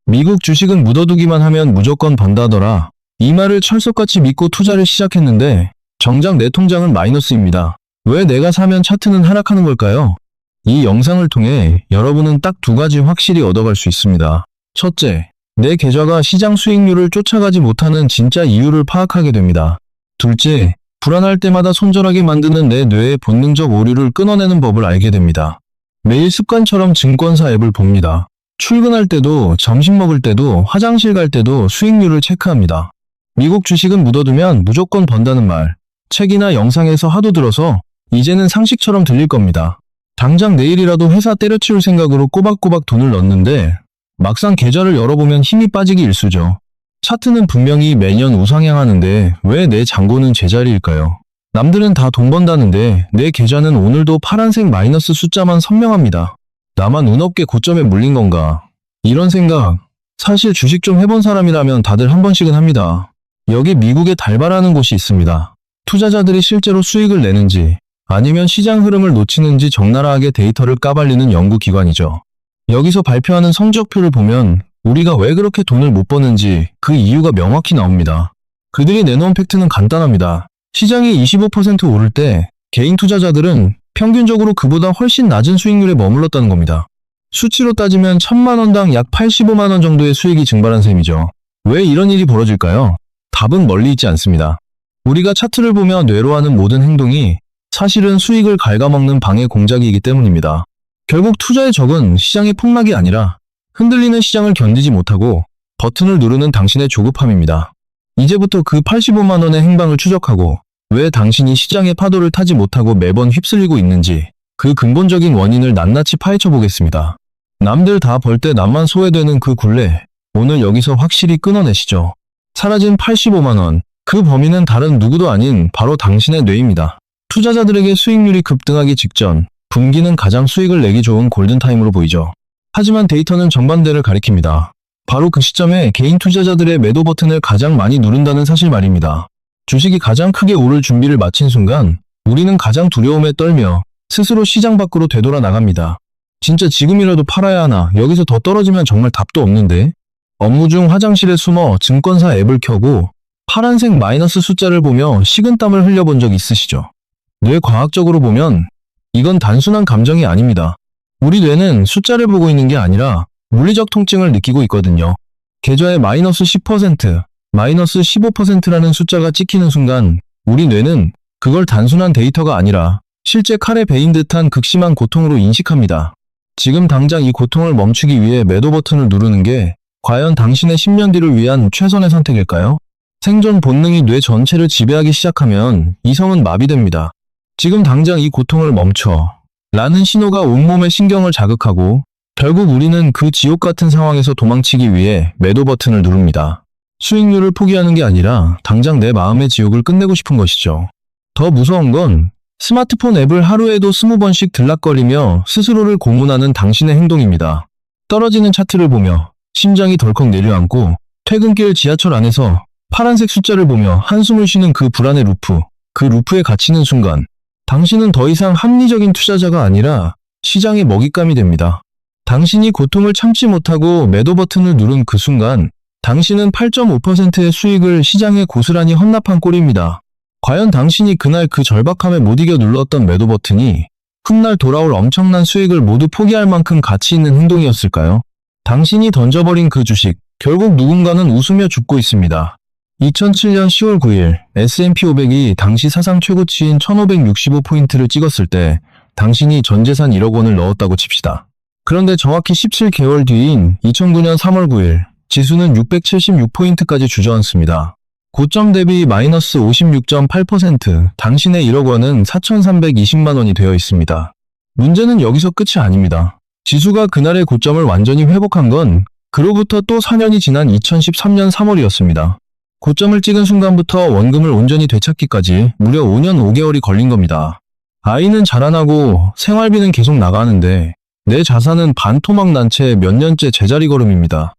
미국 주식은 묻어두기만 하면 무조건 번다더라. 이 말을 철석같이 믿고 투자를 시작했는데 정작 내 통장은 마이너스입니다. 왜 내가 사면 차트는 하락하는 걸까요? 이 영상을 통해 여러분은 딱 두 가지 확실히 얻어갈 수 있습니다. 첫째, 내 계좌가 시장 수익률을 쫓아가지 못하는 진짜 이유를 파악하게 됩니다. 둘째, 불안할 때마다 손절하게 만드는 내 뇌의 본능적 오류를 끊어내는 법을 알게 됩니다. 매일 습관처럼 증권사 앱을 봅니다. 출근할 때도, 점심 먹을 때도, 화장실 갈 때도 수익률을 체크합니다. 미국 주식은 묻어두면 무조건 번다는 말, 책이나 영상에서 하도 들어서 이제는 상식처럼 들릴 겁니다. 당장 내일이라도 회사 때려치울 생각으로 꼬박꼬박 돈을 넣는데 막상 계좌를 열어보면 힘이 빠지기 일쑤죠. 차트는 분명히 매년 우상향하는데 왜 내 잔고는 제자리일까요? 남들은 다 돈 번다는데 내 계좌는 오늘도 파란색 마이너스 숫자만 선명합니다. 나만 운 없게 고점에 물린 건가? 이런 생각, 사실 주식 좀 해본 사람이라면 다들 한 번씩은 합니다. 여기 미국의 달바라는 곳이 있습니다. 투자자들이 실제로 수익을 내는지 아니면 시장 흐름을 놓치는지 적나라하게 데이터를 까발리는 연구기관이죠. 여기서 발표하는 성적표를 보면 우리가 왜 그렇게 돈을 못 버는지 그 이유가 명확히 나옵니다. 그들이 내놓은 팩트는 간단합니다. 시장이 25% 오를 때 개인 투자자들은 평균적으로 그보다 훨씬 낮은 수익률에 머물렀다는 겁니다. 수치로 따지면 1000만 원당 약 85만 원 정도의 수익이 증발한 셈이죠. 왜 이런 일이 벌어질까요? 답은 멀리 있지 않습니다. 우리가 차트를 보며 뇌로 하는 모든 행동이 사실은 수익을 갉아먹는 방해 공작이기 때문입니다. 결국 투자의 적은 시장의 폭락이 아니라 흔들리는 시장을 견디지 못하고 버튼을 누르는 당신의 조급함입니다. 이제부터 그 85만 원의 행방을 추적하고 왜 당신이 시장의 파도를 타지 못하고 매번 휩쓸리고 있는지 그 근본적인 원인을 낱낱이 파헤쳐 보겠습니다. 남들 다 벌 때 남만 소외되는 그 굴레, 오늘 여기서 확실히 끊어내시죠. 사라진 85만 원, 그 범인은 다른 누구도 아닌 바로 당신의 뇌입니다. 투자자들에게 수익률이 급등하기 직전, 분기는 가장 수익을 내기 좋은 골든타임으로 보이죠. 하지만 데이터는 정반대를 가리킵니다. 바로 그 시점에 개인 투자자들의 매도 버튼을 가장 많이 누른다는 사실 말입니다. 주식이 가장 크게 오를 준비를 마친 순간 우리는 가장 두려움에 떨며 스스로 시장 밖으로 되돌아 나갑니다. 진짜 지금이라도 팔아야 하나, 여기서 더 떨어지면 정말 답도 없는데? 업무 중 화장실에 숨어 증권사 앱을 켜고 파란색 마이너스 숫자를 보며 식은땀을 흘려본 적 있으시죠? 뇌과학적으로 보면 이건 단순한 감정이 아닙니다. 우리 뇌는 숫자를 보고 있는 게 아니라 물리적 통증을 느끼고 있거든요. 계좌에 마이너스 10%, 마이너스 15%라는 숫자가 찍히는 순간 우리 뇌는 그걸 단순한 데이터가 아니라 실제 칼에 베인 듯한 극심한 고통으로 인식합니다. 지금 당장 이 고통을 멈추기 위해 매도 버튼을 누르는 게 과연 당신의 10년 뒤를 위한 최선의 선택일까요? 생존 본능이 뇌 전체를 지배하기 시작하면 이성은 마비됩니다. 지금 당장 이 고통을 멈춰 라는 신호가 온몸의 신경을 자극하고 결국 우리는 그 지옥 같은 상황에서 도망치기 위해 매도 버튼을 누릅니다. 수익률을 포기하는 게 아니라 당장 내 마음의 지옥을 끝내고 싶은 것이죠. 더 무서운 건 스마트폰 앱을 하루에도 20번씩 들락거리며 스스로를 고문하는 당신의 행동입니다. 떨어지는 차트를 보며 심장이 덜컥 내려앉고 퇴근길 지하철 안에서 파란색 숫자를 보며 한숨을 쉬는 그 불안의 루프, 그 루프에 갇히는 순간 당신은 더 이상 합리적인 투자자가 아니라 시장의 먹잇감이 됩니다. 당신이 고통을 참지 못하고 매도 버튼을 누른 그 순간 당신은 8.5%의 수익을 시장에 고스란히 헌납한 꼴입니다. 과연 당신이 그날 그 절박함에 못 이겨 눌렀던 매도 버튼이 훗날 돌아올 엄청난 수익을 모두 포기할 만큼 가치 있는 행동이었을까요? 당신이 던져버린 그 주식, 결국 누군가는 웃으며 죽고 있습니다. 2007년 10월 9일 S&P 500이 당시 사상 최고치인 1565포인트를 찍었을 때 당신이 전재산 1억 원을 넣었다고 칩시다. 그런데 정확히 17개월 뒤인 2009년 3월 9일 지수는 676포인트까지 주저앉습니다. 고점 대비 마이너스 56.8%, 당신의 1억 원은 4,320만 원이 되어 있습니다. 문제는 여기서 끝이 아닙니다. 지수가 그날의 고점을 완전히 회복한 건 그로부터 또 4년이 지난 2013년 3월이었습니다. 고점을 찍은 순간부터 원금을 온전히 되찾기까지 무려 5년 5개월이 걸린 겁니다. 아이는 자라나고 생활비는 계속 나가는데 내 자산은 반토막 난 채 몇 년째 제자리 걸음입니다.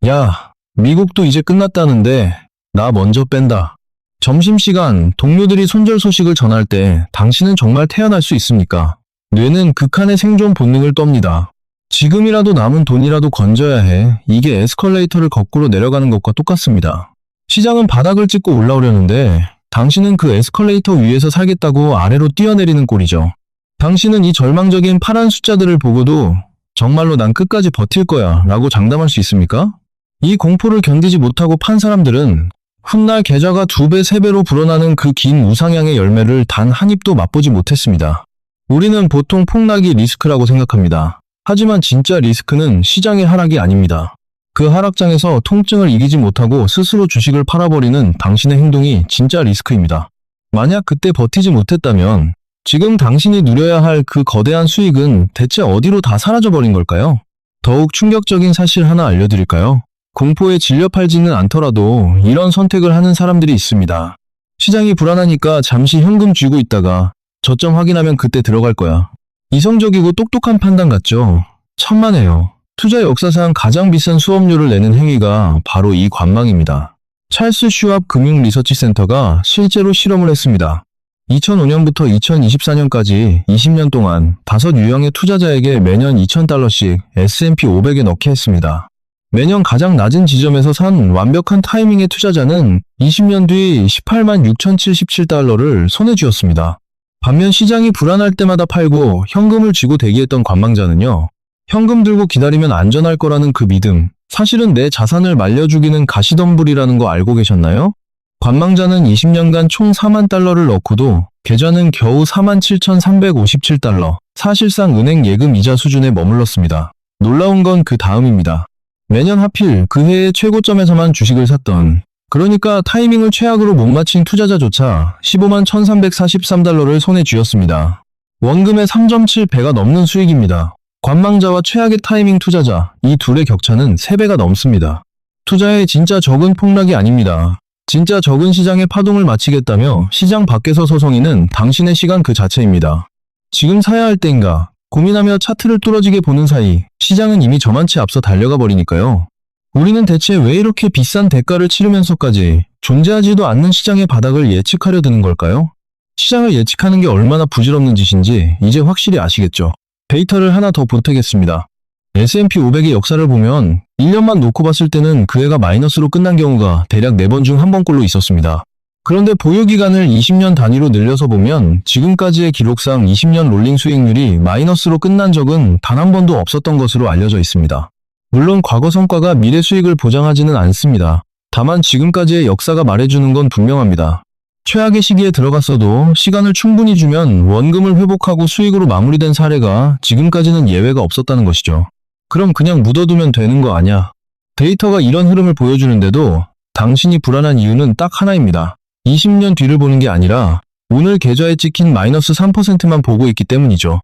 야, 미국도 이제 끝났다는데 나 먼저 뺀다. 점심시간 동료들이 손절 소식을 전할 때 당신은 정말 태어날 수 있습니까? 뇌는 극한의 생존 본능을 떱니다. 지금이라도 남은 돈이라도 건져야 해. 이게 에스컬레이터를 거꾸로 내려가는 것과 똑같습니다. 시장은 바닥을 찍고 올라오려는데 당신은 그 에스컬레이터 위에서 살겠다고 아래로 뛰어내리는 꼴이죠. 당신은 이 절망적인 파란 숫자들을 보고도 정말로 난 끝까지 버틸 거야 라고 장담할 수 있습니까? 이 공포를 견디지 못하고 판 사람들은 훗날 계좌가 2배, 3배로 불어나는 그 긴 우상향의 열매를 단 한 입도 맛보지 못했습니다. 우리는 보통 폭락이 리스크라고 생각합니다. 하지만 진짜 리스크는 시장의 하락이 아닙니다. 그 하락장에서 통증을 이기지 못하고 스스로 주식을 팔아버리는 당신의 행동이 진짜 리스크입니다. 만약 그때 버티지 못했다면 지금 당신이 누려야 할 그 거대한 수익은 대체 어디로 다 사라져버린 걸까요? 더욱 충격적인 사실 하나 알려드릴까요? 공포에 질려 팔지는 않더라도 이런 선택을 하는 사람들이 있습니다. 시장이 불안하니까 잠시 현금 쥐고 있다가 저점 확인하면 그때 들어갈 거야. 이성적이고 똑똑한 판단 같죠? 천만에요. 투자 역사상 가장 비싼 수업료를 내는 행위가 바로 이 관망입니다. 찰스 슈왑 금융 리서치 센터가 실제로 실험을 했습니다. 2005년부터 2024년까지 20년 동안 5 유형의 투자자에게 매년 $2,000씩 S&P 500에 넣게 했습니다. 매년 가장 낮은 지점에서 산 완벽한 타이밍의 투자자는 20년 뒤 $186,077를 손에 쥐었습니다. 반면 시장이 불안할 때마다 팔고 현금을 쥐고 대기했던 관망자는요. 현금 들고 기다리면 안전할 거라는 그 믿음, 사실은 내 자산을 말려주기는 가시덤불이라는 거 알고 계셨나요? 관망자는 20년간 총 $40,000를 넣고도 계좌는 겨우 $47,357, 사실상 은행 예금 이자 수준에 머물렀습니다. 놀라운 건 그 다음입니다. 매년 하필 그 해의 최고점에서만 주식을 샀던, 그러니까 타이밍을 최악으로 못 맞힌 투자자조차 $151,343를 손에 쥐었습니다. 원금의 3.7배가 넘는 수익입니다. 관망자와 최악의 타이밍 투자자, 이 둘의 격차는 3배가 넘습니다. 투자의 진짜 적은 폭락이 아닙니다. 진짜 적은 시장의 파동을 마치겠다며 시장 밖에서 소송이는 당신의 시간 그 자체입니다. 지금 사야 할 때인가 고민하며 차트를 뚫어지게 보는 사이 시장은 이미 저만치 앞서 달려가 버리니까요. 우리는 대체 왜 이렇게 비싼 대가를 치르면서까지 존재하지도 않는 시장의 바닥을 예측하려 드는 걸까요? 시장을 예측하는 게 얼마나 부질없는 짓인지 이제 확실히 아시겠죠? 데이터를 하나 더 보태겠습니다. S&P 500의 역사를 보면 1년만 놓고 봤을 때는 그 해가 마이너스로 끝난 경우가 대략 4번 중 1번꼴로 있었습니다. 그런데 보유기간을 20년 단위로 늘려서 보면 지금까지의 기록상 20년 롤링 수익률이 마이너스로 끝난 적은 단 한 번도 없었던 것으로 알려져 있습니다. 물론 과거 성과가 미래 수익을 보장하지는 않습니다. 다만 지금까지의 역사가 말해주는 건 분명합니다. 최악의 시기에 들어갔어도 시간을 충분히 주면 원금을 회복하고 수익으로 마무리된 사례가 지금까지는 예외가 없었다는 것이죠. 그럼 그냥 묻어두면 되는 거 아냐? 데이터가 이런 흐름을 보여주는데도 당신이 불안한 이유는 딱 하나입니다. 20년 뒤를 보는 게 아니라 오늘 계좌에 찍힌 마이너스 3%만 보고 있기 때문이죠.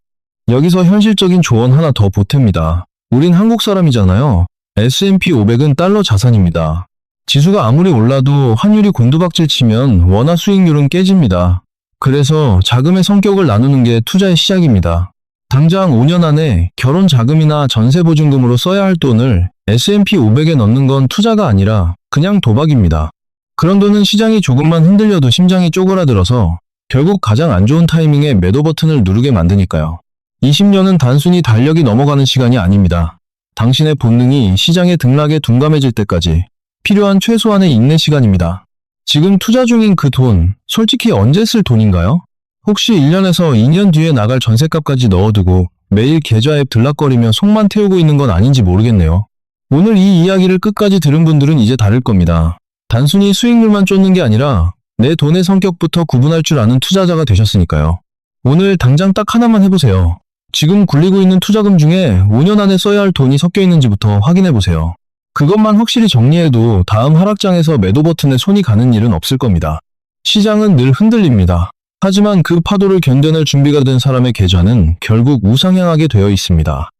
여기서 현실적인 조언 하나 더 보탭니다. 우린 한국 사람이잖아요. S&P 500은 달러 자산입니다. 지수가 아무리 올라도 환율이 곤두박질 치면 원화 수익률은 깨집니다. 그래서 자금의 성격을 나누는 게 투자의 시작입니다. 당장 5년 안에 결혼 자금이나 전세 보증금으로 써야 할 돈을 S&P 500에 넣는 건 투자가 아니라 그냥 도박입니다. 그런 돈은 시장이 조금만 흔들려도 심장이 쪼그라들어서 결국 가장 안 좋은 타이밍에 매도 버튼을 누르게 만드니까요. 20년은 단순히 달력이 넘어가는 시간이 아닙니다. 당신의 본능이 시장의 등락에 둔감해질 때까지 필요한 최소한의 인내 시간입니다. 지금 투자 중인 그 돈, 솔직히 언제 쓸 돈인가요? 혹시 1년에서 2년 뒤에 나갈 전셋값까지 넣어두고 매일 계좌 앱 들락거리며 속만 태우고 있는 건 아닌지 모르겠네요. 오늘 이 이야기를 끝까지 들은 분들은 이제 다를 겁니다. 단순히 수익률만 쫓는 게 아니라 내 돈의 성격부터 구분할 줄 아는 투자자가 되셨으니까요. 오늘 당장 딱 하나만 해보세요. 지금 굴리고 있는 투자금 중에 5년 안에 써야 할 돈이 섞여 있는지부터 확인해보세요. 그것만 확실히 정리해도 다음 하락장에서 매도 버튼에 손이 가는 일은 없을 겁니다. 시장은 늘 흔들립니다. 하지만 그 파도를 견뎌낼 준비가 된 사람의 계좌는 결국 우상향하게 되어 있습니다.